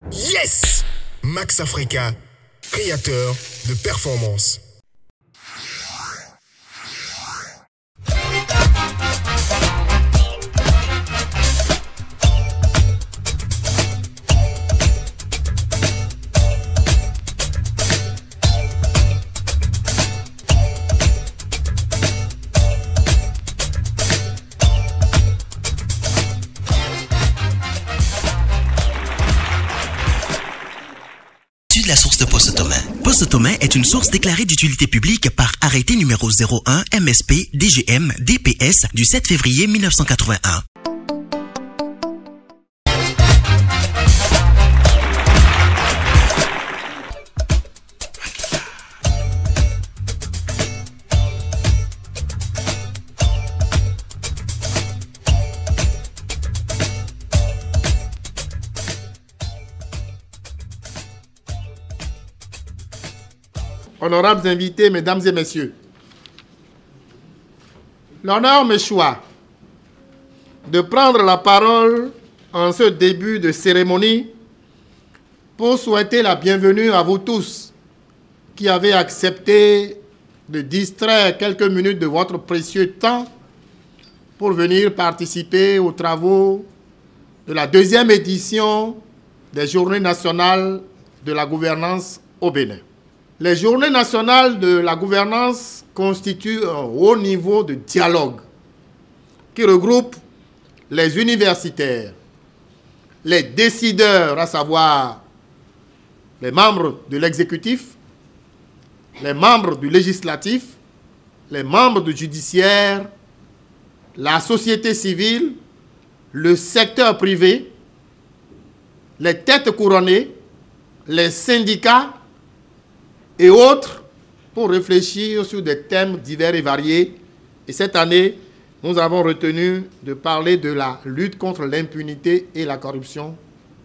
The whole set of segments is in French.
Yes! Max Africa, créateur de performance. De la source de Post-Automain. Post-Automain est une source déclarée d'utilité publique par arrêté numéro 01 MSP DGM DPS du 7 février 1981. Honorables invités, mesdames et messieurs, l'honneur me choisit de prendre la parole en ce début de cérémonie pour souhaiter la bienvenue à vous tous qui avez accepté de distraire quelques minutes de votre précieux temps pour venir participer aux travaux de la deuxième édition des Journées nationales de la gouvernance au Bénin. Les Journées nationales de la gouvernance constituent un haut niveau de dialogue qui regroupe les universitaires, les décideurs, à savoir les membres de l'exécutif, les membres du législatif, les membres du judiciaire, la société civile, le secteur privé, les têtes couronnées, les syndicats, et autres pour réfléchir sur des thèmes divers et variés. Et cette année, nous avons retenu de parler de la lutte contre l'impunité et la corruption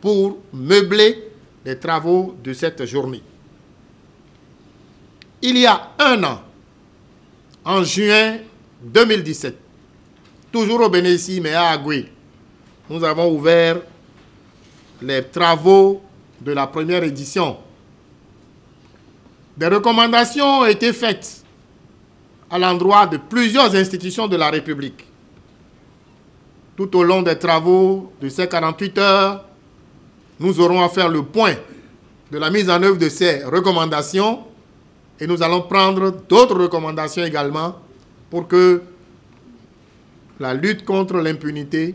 pour meubler les travaux de cette journée. Il y a un an, en juin 2017, toujours au Bénin ici, mais à Agoué, nous avons ouvert les travaux de la première édition. Des recommandations ont été faites à l'endroit de plusieurs institutions de la République. Tout au long des travaux de ces 48 heures, nous aurons à faire le point de la mise en œuvre de ces recommandations et nous allons prendre d'autres recommandations également pour que la lutte contre l'impunité,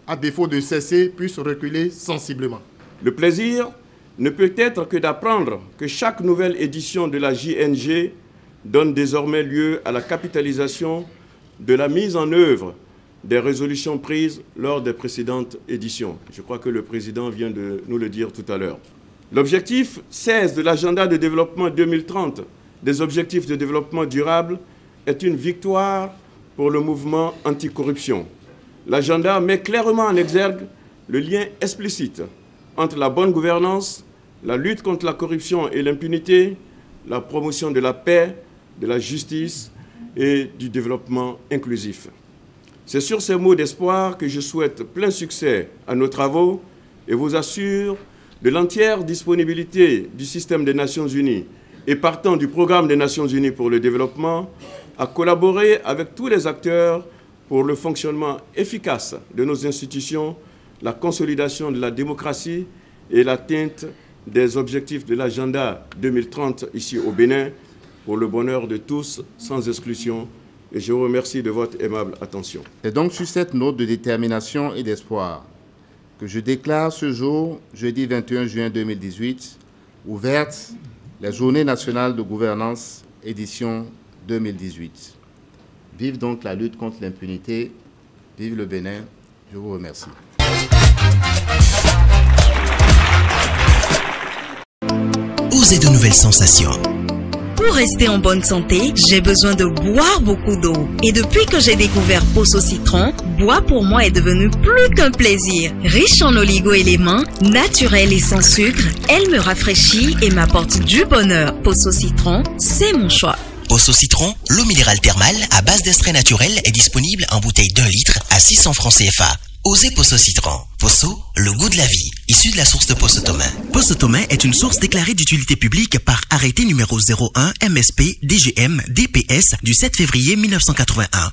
à défaut de cesser, puisse reculer sensiblement. Le plaisir ne peut être que d'apprendre que chaque nouvelle édition de la JNG donne désormais lieu à la capitalisation de la mise en œuvre des résolutions prises lors des précédentes éditions. Je crois que le président vient de nous le dire tout à l'heure. L'objectif 16 de l'agenda de développement 2030 des objectifs de développement durable est une victoire pour le mouvement anticorruption. L'agenda met clairement en exergue le lien explicite entre la bonne gouvernance, la lutte contre la corruption et l'impunité, la promotion de la paix, de la justice et du développement inclusif. C'est sur ces mots d'espoir que je souhaite plein succès à nos travaux et vous assure de l'entière disponibilité du système des Nations Unies et partant du programme des Nations Unies pour le développement à collaborer avec tous les acteurs pour le fonctionnement efficace de nos institutions, la consolidation de la démocratie et l'atteinte des objectifs de l'agenda 2030 ici au Bénin pour le bonheur de tous, sans exclusion. Et je vous remercie de votre aimable attention. C'est donc sur cette note de détermination et d'espoir que je déclare ce jour, jeudi 21 juin 2018, ouverte la Journée nationale de gouvernance édition 2018. Vive donc la lutte contre l'impunité, vive le Bénin, je vous remercie. Osez de nouvelles sensations. Pour rester en bonne santé, j'ai besoin de boire beaucoup d'eau. Et depuis que j'ai découvert Posso Citron, boire pour moi est devenu plus qu'un plaisir. Riche en oligo-éléments, naturelle et sans sucre, elle me rafraîchit et m'apporte du bonheur. Posso Citron, c'est mon choix. Posso Citron, l'eau minérale thermale à base d'extrait naturel est disponible en bouteille d'1 litre à 600 francs CFA. Osez Posso Citron. Posso, le goût de la vie. Issu de la source de Posso Thomain. Posso Thomain est une source déclarée d'utilité publique par arrêté numéro 01 MSP DGM DPS du 7 février 1981.